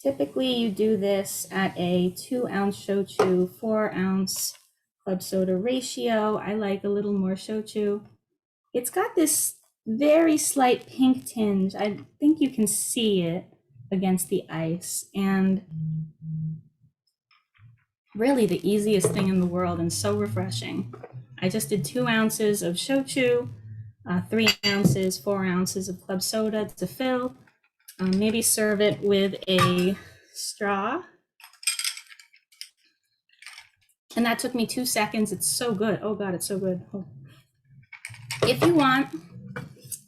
Speaker 2: Typically, you do this at a 2-ounce shochu, 4-ounce club soda ratio. I like a little more shochu. It's got this very slight pink tinge. I think you can see it against the ice, and really the easiest thing in the world and so refreshing. I just did 2 ounces of shochu, 3 ounces, 4 ounces of club soda to fill. Maybe serve it with a straw. And that took me 2 seconds. It's so good. Oh God, it's so good. Oh. If you want,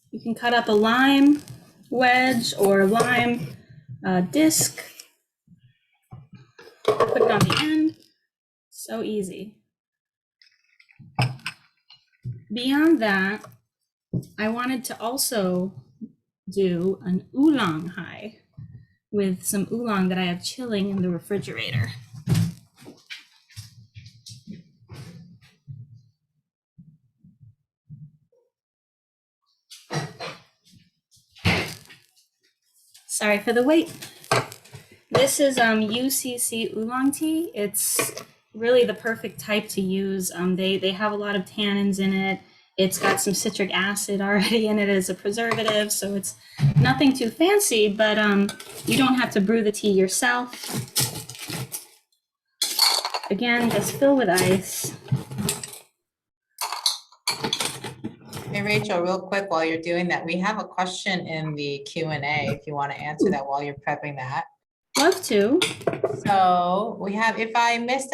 Speaker 2: you can cut up a lime wedge or lime disc. Put it on the end. So easy. Beyond that, I wanted to also do an oolong high with some oolong that I have chilling in the refrigerator. Sorry for the wait. This is UCC oolong tea. It's really the perfect type to use. They have a lot of tannins in it. It's got some citric acid already in it as a preservative, so it's nothing too fancy, but you don't have to brew the tea yourself. Again, just fill with ice.
Speaker 1: Hey, Rachel, real quick, while you're doing that, we have a question in the Q&A if you want to answer that while you're prepping that.
Speaker 2: Love to.
Speaker 1: So we have, if I missed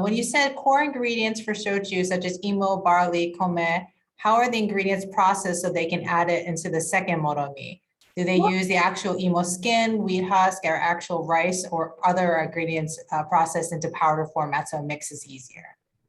Speaker 1: when you said core ingredients for shochu, such as imo, barley, kome, how are the ingredients processed so they can add it into the second moromi? Do they use the actual imo skin, wheat husk, or actual rice, or other ingredients processed into powder format so it mixes easier?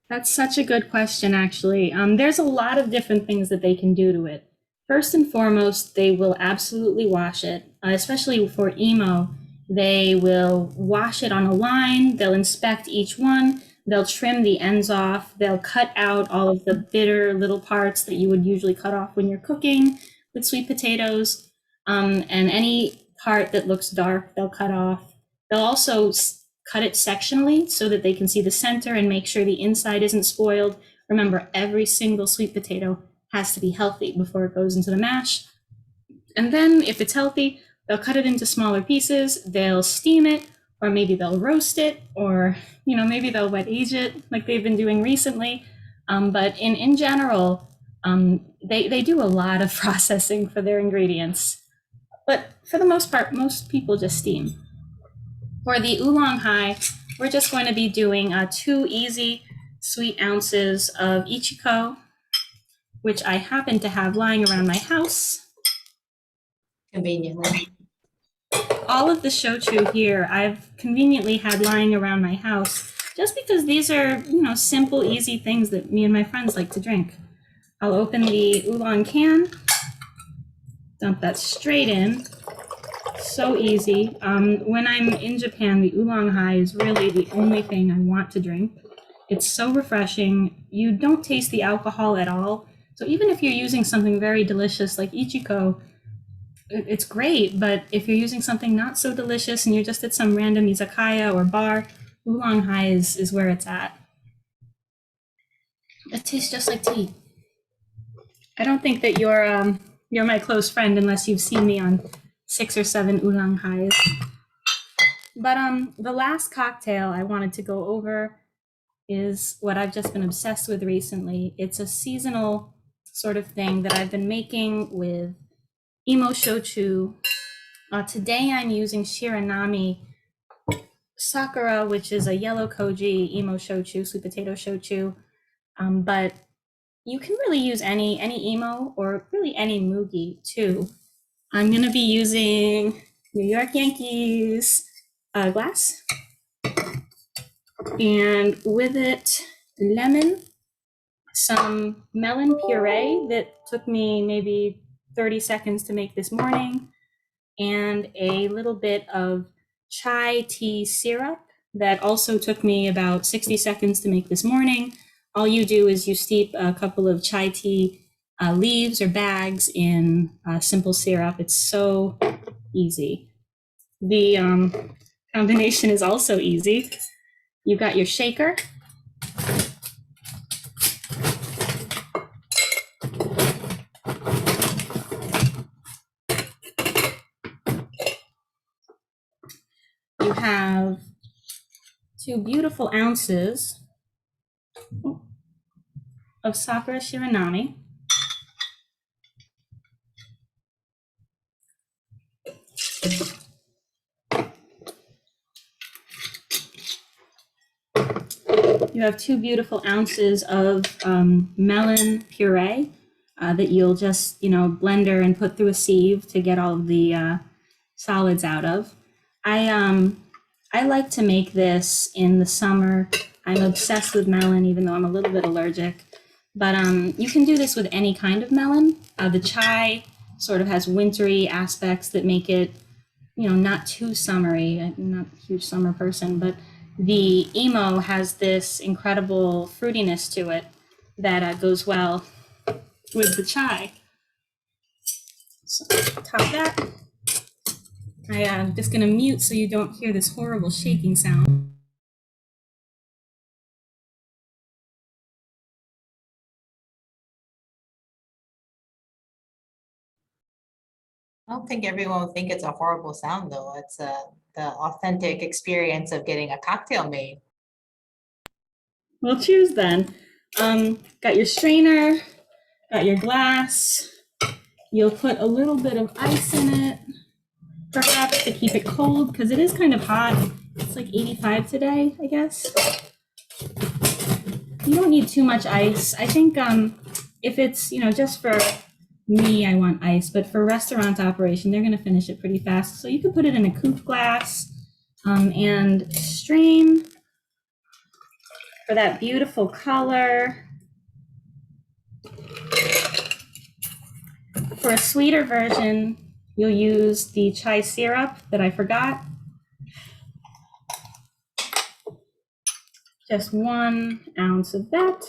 Speaker 2: That's such a good question, actually. There's a lot of different things that they can do to it. First and foremost, they will absolutely wash it, especially for emo. They will wash it on a line, they'll inspect each one, they'll trim the ends off, they'll cut out all of the bitter little parts that you would usually cut off when you're cooking with sweet potatoes, and any part that looks dark, they'll cut off. They'll also cut it sectionally so that they can see the center and make sure the inside isn't spoiled. Remember, every single sweet potato has to be healthy before it goes into the mash. And then if it's healthy, they'll cut it into smaller pieces, they'll steam it, or maybe they'll roast it, or maybe they'll wet age it like they've been doing recently. But in general, they do a lot of processing for their ingredients. But for the most part, most people just steam. For the oolong hai, we're just going to be doing 2 easy sweet ounces of ichiko, which I happen to have lying around my house.
Speaker 1: Conveniently.
Speaker 2: All of the shochu here I've conveniently had lying around my house just because these are, simple, easy things that me and my friends like to drink. I'll open the oolong can, dump that straight in. So easy. When I'm in Japan, the oolong hai is really the only thing I want to drink. It's so refreshing. You don't taste the alcohol at all. So even if you're using something very delicious like ichiko, it's great. But if you're using something not so delicious and you're just at some random izakaya or bar, oolong hai is where it's at. It tastes just like tea. I don't think that you're my close friend unless you've seen me on 6 or 7 oolong hais. But the last cocktail I wanted to go over is what I've just been obsessed with recently. It's a seasonal sort of thing that I've been making with imo shochu. Today I'm using shiranami sakura, which is a yellow koji imo shochu, sweet potato shochu. But you can really use any imo or really any mugi too. I'm going to be using New York Yankees glass, and with it, lemon, some melon puree that took me maybe 30 seconds to make this morning, and a little bit of chai tea syrup that also took me about 60 seconds to make this morning. All you do is you steep a couple of chai tea leaves or bags in simple syrup. It's so easy. The combination is also easy. You got your shaker. You have 2 beautiful ounces of sakura shiranami. You have 2 beautiful ounces of melon puree that you'll just, blender and put through a sieve to get all of the solids out of. I like to make this in the summer. I'm obsessed with melon, even though I'm a little bit allergic. But you can do this with any kind of melon. The chai sort of has wintry aspects that make it, not too summery. I'm not a huge summer person, but the emo has this incredible fruitiness to it that goes well with the chai. So top that. I'm just going to mute so you don't hear this horrible shaking sound.
Speaker 1: I don't think everyone will think it's a horrible sound though. It's the authentic experience of getting a cocktail made.
Speaker 2: Well, cheers then. Got your strainer, got your glass. You'll put a little bit of ice in it, perhaps to keep it cold, because it is kind of hot. It's like 85 today, I guess. You don't need too much ice. I think if it's, just for me, I want ice, but for restaurant operation, they're going to finish it pretty fast. So you can put it in a coupe glass and strain for that beautiful color. For a sweeter version, you'll use the chai syrup that I forgot. Just 1 ounce of that.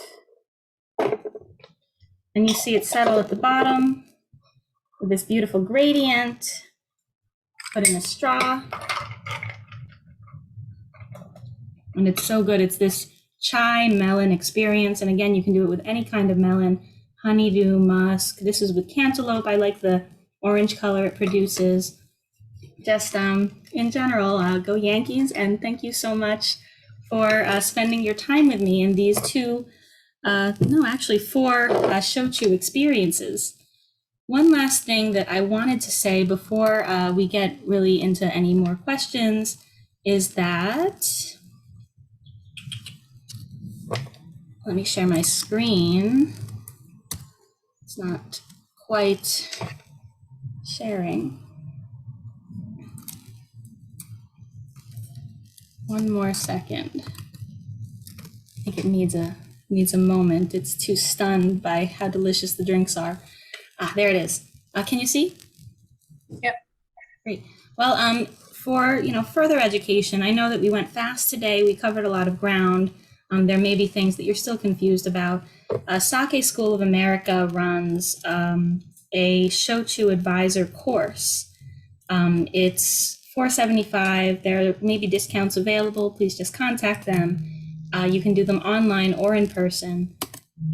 Speaker 2: And you see it settle at the bottom with this beautiful gradient. Put in a straw. And it's so good. It's this chai melon experience. And again, you can do it with any kind of melon, honeydew, musk. This is with cantaloupe. I like the orange color it produces. Just in general, go Yankees. And thank you so much for spending your time with me in these four shochu experiences. One last thing that I wanted to say before we get really into any more questions is that, let me share my screen. It's not quite sharing. One more second. I think it needs a moment. It's too stunned by how delicious the drinks are. There it is. Can you see?
Speaker 1: Yep.
Speaker 2: Great. Well, for further education, I know that we went fast today. We covered a lot of ground. There may be things that you're still confused about. Sake School of America runs a Shochu advisor course. It's $475. There may be discounts available. Please just contact them. You can do them online or in person.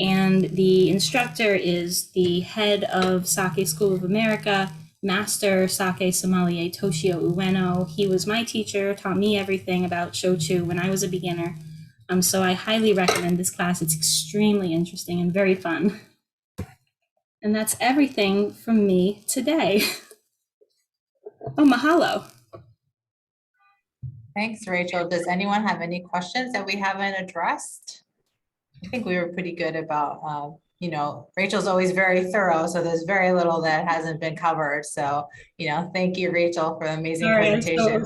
Speaker 2: And the instructor is the head of Sake School of America, Master Sake Sommelier Toshio Ueno. He was my teacher, taught me everything about shochu when I was a beginner. So I highly recommend this class. It's extremely interesting and very fun. And that's everything from me today. Oh, mahalo.
Speaker 1: Thanks, Rachel. Does anyone have any questions that we haven't addressed? I think we were pretty good about, Rachel's always very thorough, so there's very little that hasn't been covered. So, thank you, Rachel, for the amazing presentation.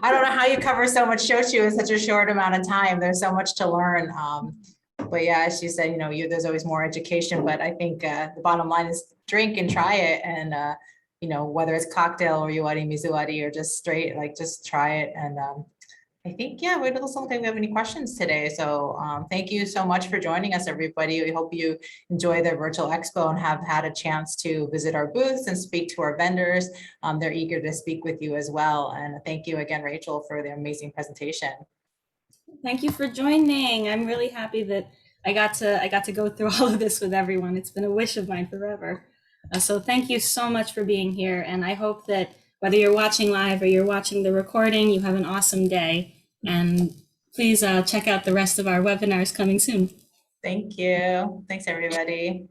Speaker 1: I don't know how you cover so much shochu in such a short amount of time. There's so much to learn. But yeah, as you said, there's always more education, but I think the bottom line is drink and try it. And, whether it's cocktail or yuwari, mizuwari, or just straight, just try it. And I think, yeah, we don't think we have any questions today. So thank you so much for joining us, everybody. We hope you enjoy the virtual expo and have had a chance to visit our booths and speak to our vendors. They're eager to speak with you as well. And thank you again, Rachel, for the amazing presentation.
Speaker 2: Thank you for joining. I'm really happy that I got to go through all of this with everyone. It's been a wish of mine forever. So thank you so much for being here. And I hope that whether you're watching live or you're watching the recording, you have an awesome day. And please check out the rest of our webinars coming soon.
Speaker 1: Thank you. Thanks, everybody.